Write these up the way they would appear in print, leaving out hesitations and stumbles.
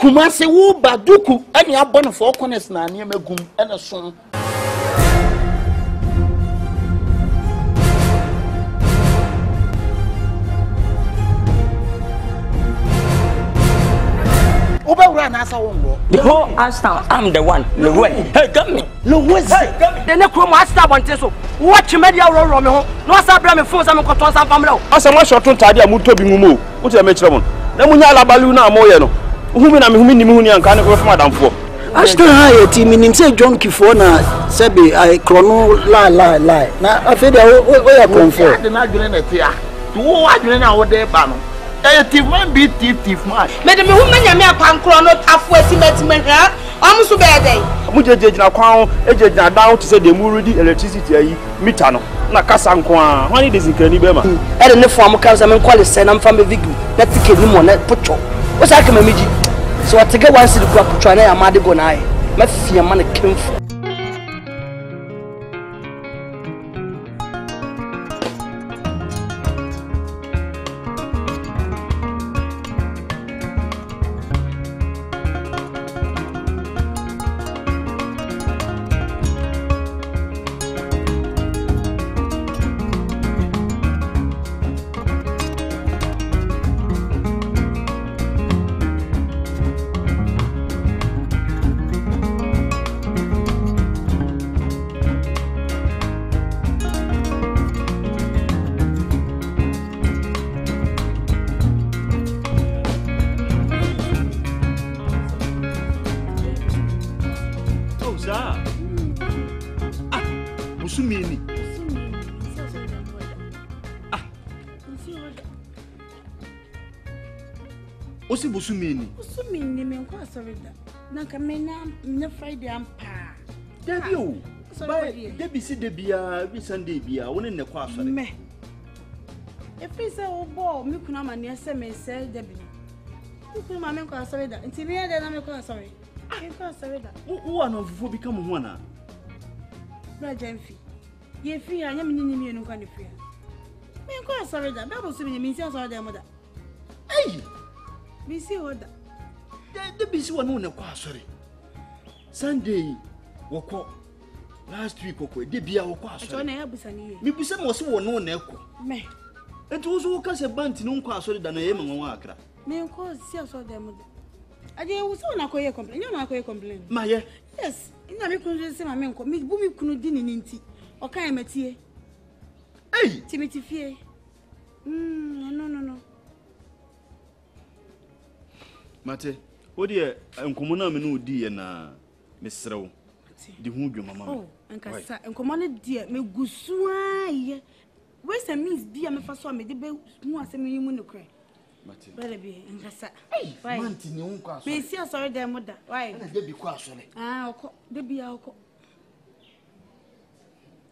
Kumase wo baduku ani abon for corners na ane magum ene so The whole Ashtown, I'm the one. Hey, come me. Louis. Hey, come me. The next room, Ashtown, one so. Watch media roll on me. No, I said, I'm phone. I'm going to some family. I said, my short time, I'm going to be moved. What's your match? Namunya baluna moyeno. Who mean I'm who and can't go for Madame for. Ashton high team in say John Kifona, Sebi, I chrono lie. Now, I feel where I come from. The not doing it here. To what doing out there, Bano. Thief man beat thief man. Madam, woman, you may have chrono halfway to met her. I'm so bad day. Muja na kwao, eje down to say the muridi electricity ayi mitano. Na kasa nkwa. Wani desinkani bema. Ede ne form kansa men kwale say na mfa me vigu. Na tike ni mo na pocho. Wo sa ka mamiji. So I take one city kwa pocho na ya made go na ai. Ma fie ma na kemfo. Usumini me kwa sorry da. Na kamena na Friday ampa. Debi o. Debi si debia, bi Sunday bia, woni ne kwa sorry. Me. Efisa obo mi kuna mani ase me se debi. Ukuna ma me kwa sorry da. Nti me de na me kwa sorry. Me kwa sorry da. Wo na fufu bi ka mo ho na. Bra Jamfi. Ye fi anya me nyinyi mienu kwa ne fi. Me kwa sorry da. Bible so me nsi sorry da mo da. Ai. Bisi oda. The busy one on a qua, sorry. Sunday, woko. Last week, okay, Debia or qua, sorry. Maybe some was one no echo. Me. It was all cast a bunt in unqua sorry than I am on Wakra. Me cause see saw them. I did was on a queer complaint. You're not queer complaint. My yes, in a couldn't say my men call me Boomy couldn't din in tea. Or can I met here? Hey, Timothy Fear. No. Mate, what dear, and Comona Menu dear na Miss Row. The Hoodoo, Mamma. Oh, and Cassa, and commanded dear, me goosua. Where's a miss dear, me for some, the bell, more than me when you cry. Better be, and Cassa. Hey, Mantin, you won't cast. Me see a sorry, their mother. Why? They be cross. Ah, they be our co.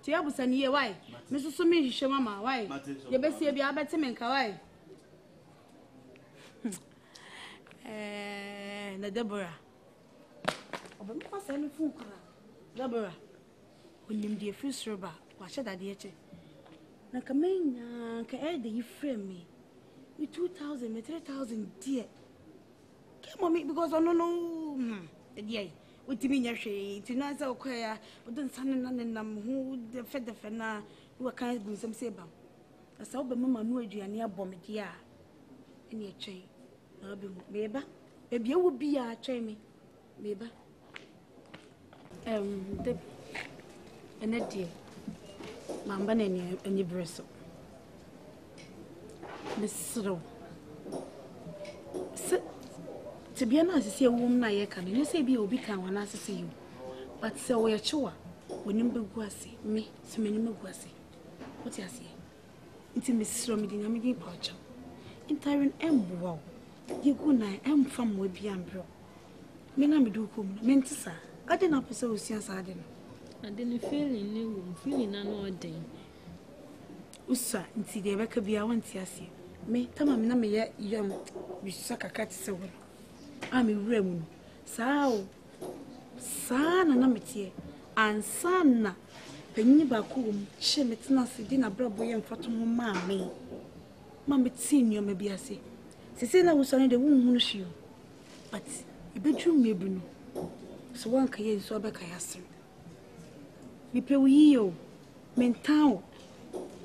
Tiabus and ye, why? Mrs. Sumi, show mamma, why? You best see a better men, Kawai. Na Deborah. Oba kwa sa me fu kura. Deborah. Onim de first roba, wa sheda de eche. Na kamenya ka e de frame me. Me 2000, me 3000 dear. Ke mommy because no. E dey. Utimi nya hwe. Ti na za okwaya, odon san na nam hu de fe na wa kan gu sam se ba. Asa oba mama no aduane abom de a. Ene eche. Beba, baby, you will be a chimney, Beba. The dear, Mamma and your bristle. Miss Row. To be honest, I see a woman I can, you say be become when I see you. But so we are sure when you be gussy, me, so many more gussy. What you say? It's Miss Romidin, I'm a poacher. In Tyrant and wow. You go na from we be ambro. Me na me do come. Mentisa. I didn't know so since I didn't. I didn't feel in you, feeling no day. Usa, nti de beka bia wanti ase. Me tama me na me ya yam bi saka kat se wo. A me wura mu. Saa na metie. Ansa na panyi ba ko wo hye metena se di na brabo ye mfato ho ma me. Ma me ti nyo me bia se. Sisi na wusane de wunhunu hio. But bedroom me bunu. So one ka yen so abeka yasre. Me pe wi yo. Mentan.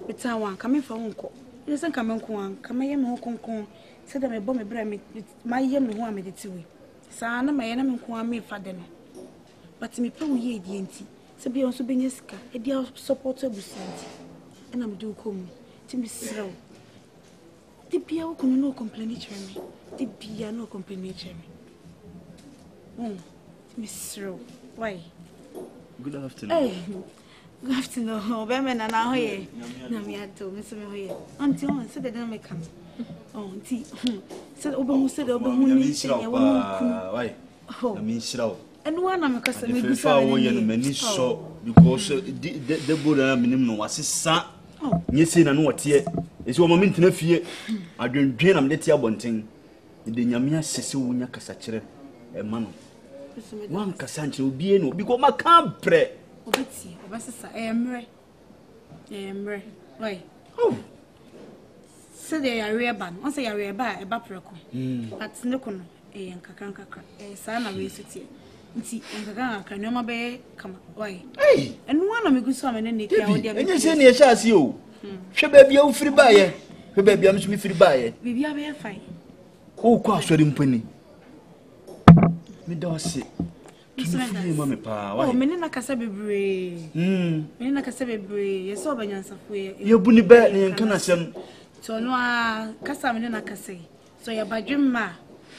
Betan wan ka me fa wonko. Yesen ka me nko an, ka me ye me ho konkon. Se da me bo me bra me ma ye me ho amedeti we. Sa na me ye na me nko an me fa de no. But me pe wi ye di enti. Se bi on so benye sika, e dia support abusanti. E na me do kom. Ti me sraw. Ti bia wo kunu no complain each me. Ti bia no complain each me. Miss Rowe, why? Good afternoon. Hey, good afternoon. Women are now here. Namiato, Miss Moye. Auntie, on said that they come. Oh, tea. Said Obamu said Obamu. Why? I mean, slow. And one I'm a customer. If I were many so because the Buddha minimum was his son. Yes, in and what yet? It's one moment in a fear. I don't dream I'm let you wanting. In the Yamia Sisunya Casachere, a man. One Cassanche will be no because my camp pray. Obeti, Obasa, I am right. Why? Oh, so they are rare ban. Once they are rare by a bapraco. That's no con a Kakanka, a son of City. See, and Kakanka, no more come. Why? Hey, and one of me good swam and you say near Shas you. She baby, you free buyer. Her baby, I'm free buyer. We are very fine. Oh, cost your penny. Me don't see. Mamma pa. Oh, menina kasa bebre. Menina kasa bebre. Ye so banyansa fo. Ye buni ba ne nka na sem. So no a kasa menina kasa. So ya badwemma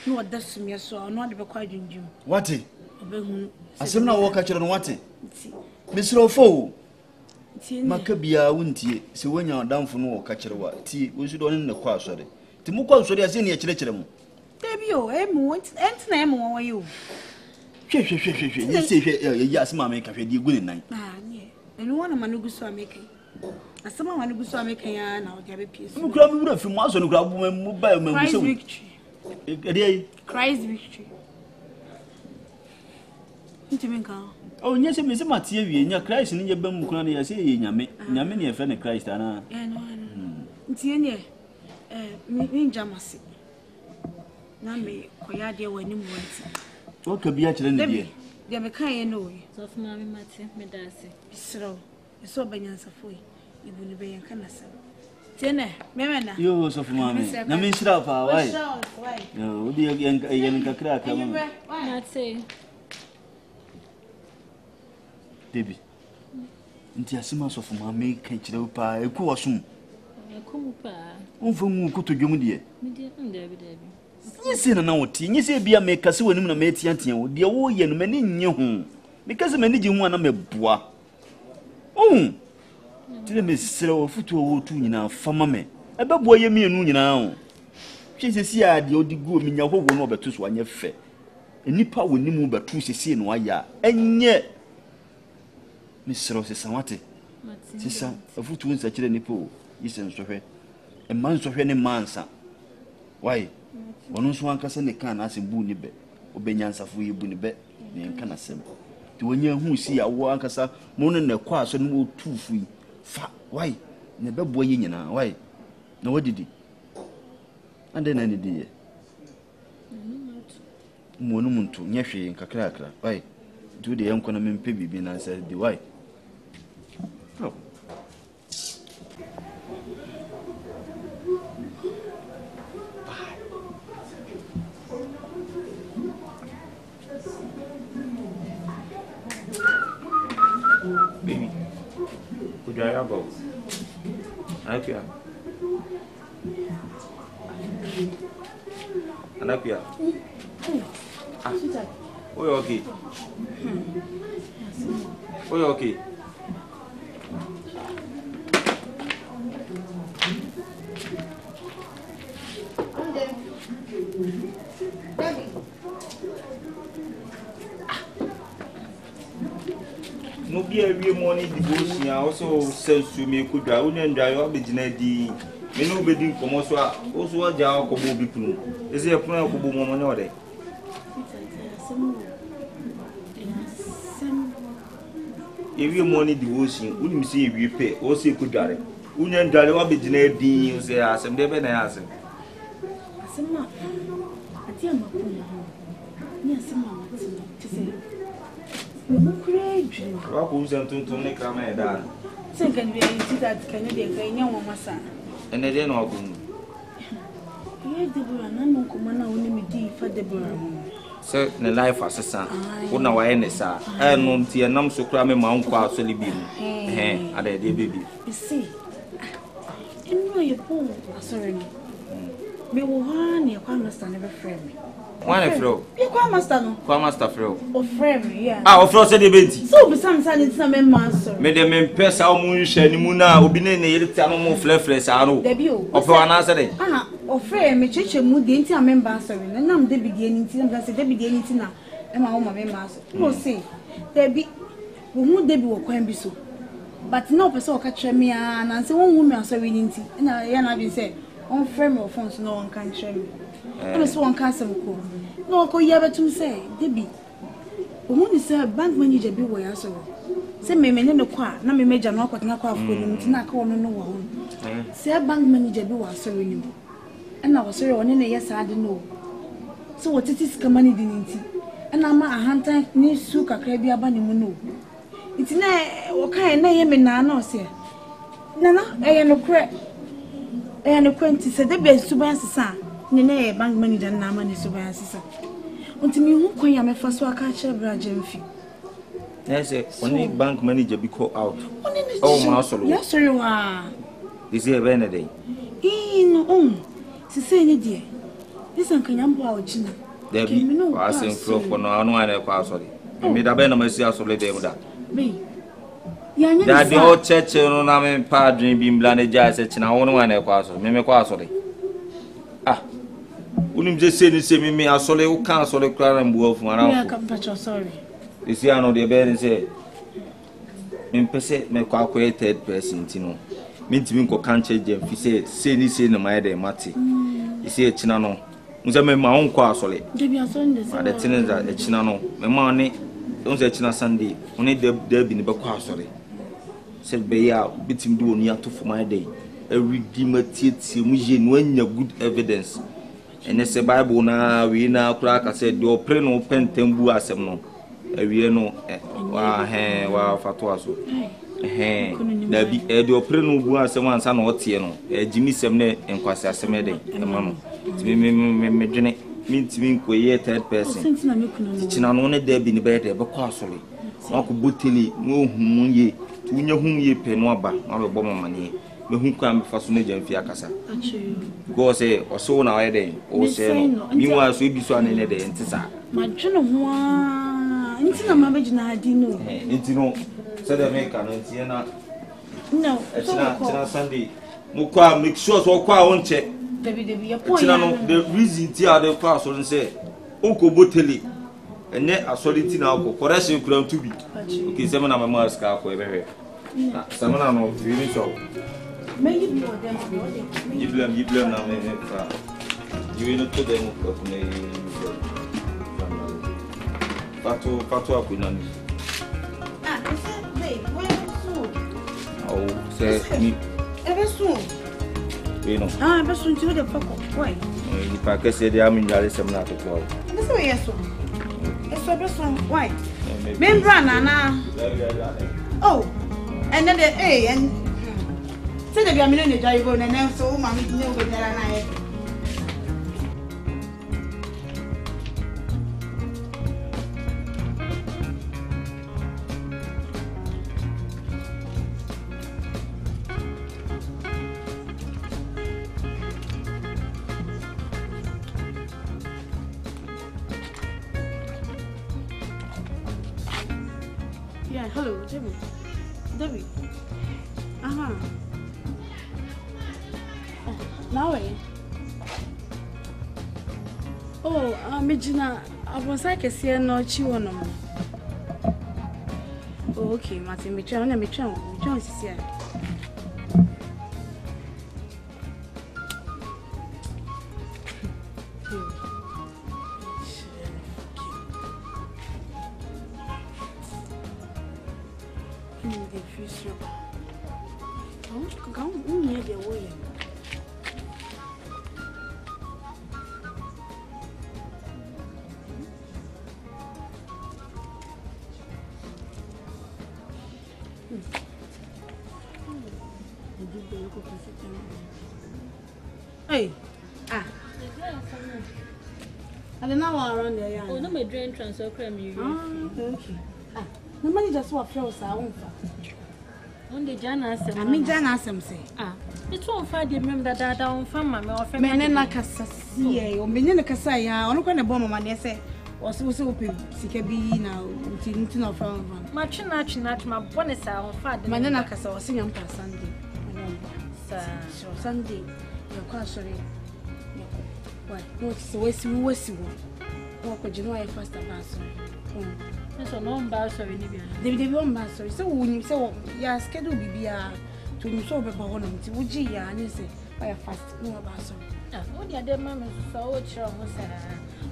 no oda sumye so no ade be kwa dwundwum. Wati? Obehu. Asem na wo ka kire no wati? Misro fo. Maka bia wontie. Se wonya odamfo no wo ka kire wa. Ti wo su do ne kwa asore. Ti mu kwa asore ase ne ye kire mu. Debio, emu enti na emu won you. Hwe. Ni se hwe ya asema me ka hwe di gu ne nan. Ah, nie. Enu wona manugu so ameka. Asema manugu so ameka ya na odia be piesu. Mu kura mu wura fi mu aso no kura bu mu ba mu so. Christ victory. Nti menka. Oh, nyese me se matie wie nya Christ ni nye ba mu kura ne ya se ye nyame. Nyame ne ye fe ne Christ ana. No. Nti ene mi njamase. Na me koya de wani mu wanti. O ka biya kire ne die. De me kan ye no we. So for mama mate me dase. Bisro. So banyansa foi. Ibu ni be yan kana sa. Tene, memena. Yo so for mama. Na me shira pa why? Yo, odi yan ka kra ka mama. Mate. Debi. Nti asima so for mama kan kire pa e ku wasum. Akumu pa. Unfa mu ko to dwom die. Me de Debi. Nyese na woti, nyese bia me kase wanim na me tiantia wo de wo ye no mani nye ho. Me kase mani ji ho na me boa. Tire me sere wo futu wo tu nyina fama me. Ebe boa ye mienu nyina ho. Hwe sesi a de odi gu ominya howo no obeto so anye fe. Enipa wonimu betu sesi no aya. Enye me sere sesa wate. Sesa afutu nsa kire nipa o. Yisen so hwe. E man so hwe ne mansa. Why? Ono so ankasa ne kan na asem bu ni be obenyansafo yi bu ni be ne nka na sem ti wonya hu si ya wo ankasa mo no na kwa so no tufu yi fa why ne bebo yi nyina why na wadidi ande na ne die mo no muntu nyehwe nkakra akra why do de yanko na mempe bibi na say di why oh baby. Could I go? Anapia. Oh, you okay? Oh, you okay? No be every morning devotion also says to me could I wouldn't enjoy your business di me no be din komo so a also wa ja ko bo bi kunu ese e puna ko bo mo no de every morning devotion unim say we pay o say could dare unya ndare wa business di o say asem de be na asem asema ati ama ko Yes, Mamma. To say, you great. What was them to make a man that? Second, we see that Canadian guy, no one, my son. And they didn't know. Yeah, Deborah, no command only me deep for Deborah. So, the life as a son, who now I end, sir. I don't see a num so cramming my uncle, so libby. I did, baby. You see, you know your poor, sorry. Me one, your master never friend me. One fro. You quite master no? Quite master fro. Or friend me, yeah. Ah, of course, the baby. So, besides, I need some master. Made them impress our moon, Muna, Obine, Yellow Flefless, I know. Debut. Of one answer. Ah, or friend me, church, mood, the entire member, sorry. And I'm the beginning, that's the beginning now. And my home, master. Who say, there be, who they be or can be so. But no person catch me, and I say, one woman, sorry, and I be said, on friend or phones, no one can show me. I was one castle. No, go ever to say, Debbie. Who is a bank manager be where I saw. Say, me, no qua, no, me major, no, what not quite for him to not call no one. Say, a bank manager be was sorry. And I was sorry on any yes, I don't know. So, what it is, money didn't it? And I'm a hunter, near Suka, crabby abandon. It's not okay, name and no, sir. Nana, I am no crack. I am acquainted, said the best to buy son. Nene bank manager na money so by sister. Until me who can ya first work catch a brajemfi. Yes, only bank manager be called out. Oh, my soul. Yes, sir, you are. Is here a day? In to say any dear. This uncle Yambo, Gina. There be no passing flow for no one password. I made a banner myself so late that. Me. That the old church on a padre being blinded jazz at I want one password. Meme password. Ah. Unim just say me I saw you cancel the car and wolf around. Sorry. You see, I know the bed and say, in per se, make calculated person, you know. Mean to me, go can't change them. He say, this in my day, Matty. You see, a chinano. Was my own car solid. Give me a Sunday. The tenants are a chinano. My money don't say China Sunday. Only there be the car sorry. Said Bay out, beat him do near to for my day. A redeemer teeth, when you good evidence. And it's a Bible now, we now crack. I said, your pen open tembu as a no. We know, wow, Fatuaso. There be a your pen who has someone son or Tiano, a Jimmy Semne and Quasa Semede, and Mamma. Mean to me, quay third person. Chinanone there be in bed, but costly. Uncle Butili, no whom ye, to whom ye pay no bar, not a bomb money. Who come for Sunday and Fiacasa. Go say, or so now a day, or say, meanwhile, we be so in a day and Tissa. My general, into my imaginary dino. Into no, said the maker, and Siena. No, it's not Sunday. Muka make sure so quite won't check. The reason Tia the class wouldn't say, Uncle Boteli, and yet a solid now, correction could to be. Okay, 7 of my mother's car for every. Some of them, really so. You blame now, you will not put them up me. Patu, Queen. Oh, say me. Ever soon. You know, ever soon to the fuck. Why? If I can say the army, there is some not to call. That's why, yes, it's a person. Why? Membrana. Oh, and then the A and. Say that I'm in the drive and then so mammy know with that and I. Yeah, hello, Debbie. Now, oh, Mijina, I was like a seer no chiwon. Okay, Martin, Mitchell, and Mitchell, is here. Hey, I don't know around there. Oh, no, my drain transfer cream. Okay. The money just what flows our own. On the Jana, I mean, Jana, some say. It won't find the member that I don't find my offer. Menena Cassia, or Menena Cassia, or no kind of bomb money, say, or so open, Sikabi now, until no phone. Much not my bonus out of fat. Menena Casa or singing per Sunday. So Sunday, you're quite sorry. Why, what's the worst you walk with Genoa first about sorry. So no sorry, they won't sorry. So when you say, yeah, schedule be to so be born to Ujia and you say, by a fast, no about sorry. Oh, dear, dear mamma, so strong,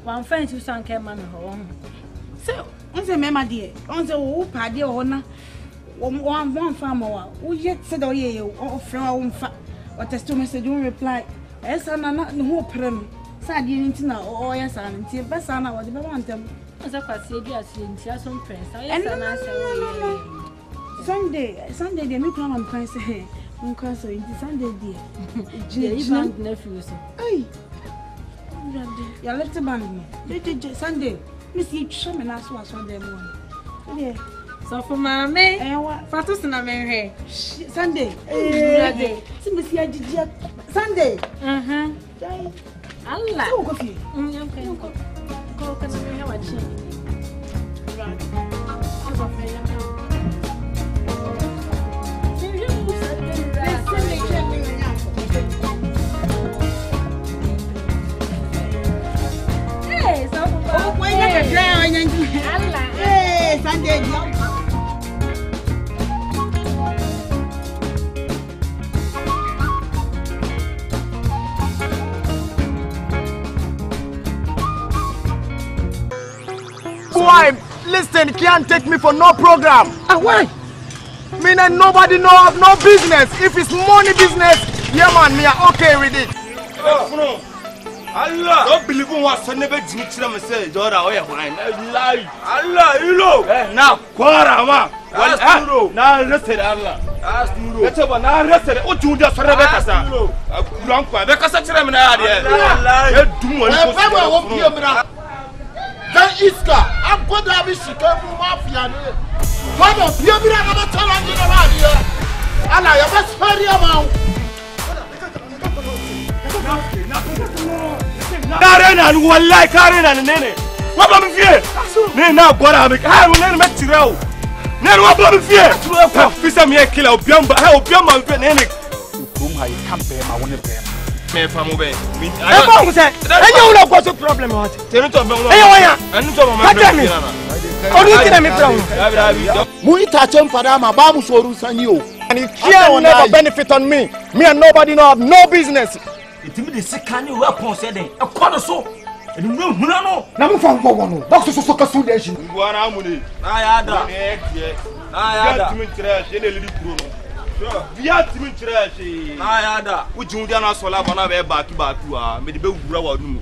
one friend who sank a man home. So, on the mamma dear, on the old party owner, one farmer, who yet said, oh, yeah, or from fat, or testimony said, you reply, as I'm not no prim. Sad you need to know, oh, yes, I'm until Bassana was the want them. As I said, yes, in some friends. Sunday, they make one price. Uncle, so it's Sunday, dear. You nephews. Hey, you left the band. Sunday, Miss Each Shaman asked what's on them one. So for my man, Fatus and I marry Sunday. Sunday. Allah. So go fi. Okay. Go kan me ya wachi. Right. Go fi ya. Hey, so oh, why you try on Allah. Hey, Sunday. Why? Listen, can't take me for no program. Why? Me and nobody know of no business. If it's money business, yeah man, me are okay with it. Allah, don't believe in what son never did to them say, Jordan, oh yeah, fine. Allah, you know. Now, Quara, ma. Now, rested Allah. Let's have an arrested. Oh, you just Rebecca, sir. Grandpa, because such a man, I then Iska, I'm going to have a Chicago mafia. What of you? I'm not telling you about here. And I am a very amount. Karen and one like Karen and Nene. What am I fear? Now, what am I will never you out. Never what am I fear? Fisa me a killer, Biamba, how Biamba and Nene. Whom I can't bear my own bear. Me famu be. I don't say. You know what's the problem what? Tell me to be. And to my friend. Only tell me from. Mu itachem fada ma ba mu soru sanyo. And it can never benefit on me. Me and nobody know have no business. It me the second you weapon said e kono so. And you no. Na mu fa ngwo no. Box so kasu dey shi. Ngwa na amuni. Na ya da. Na ya da. Timi trash e le kuro no. Via Timi trash. Na ya da. Uji undia na sola bana be back wa. Me de be wura wa nu.